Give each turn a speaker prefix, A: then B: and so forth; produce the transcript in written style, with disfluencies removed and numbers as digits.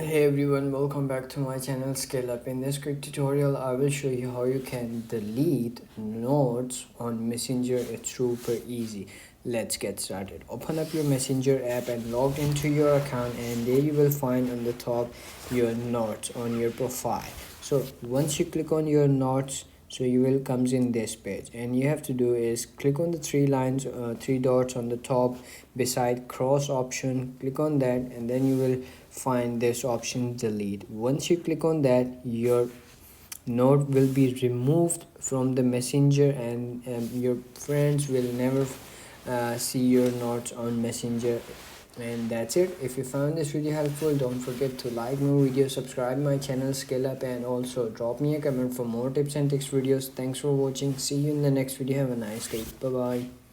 A: Hey everyone, welcome back to my channel Scale Up. In this quick tutorial, I will show you how you can delete notes on Messenger. It's super easy. Let's get started. Open up your Messenger app and log into your account, and there you will find on the top your notes on your profile. So once you click on your notes, so you will comes in this page, and you have to do is click on the three dots on the top beside cross option. Click on that, and then you will find this option delete. Once you click on that, your note will be removed from the messenger, and your friends will never see your notes on messenger. And that's it. If you found this video helpful, don't forget to like my video, subscribe my channel Scale Up, and also drop me a comment for more tips and tricks videos. Thanks for watching. See you in the next video. Have a nice day. Bye bye.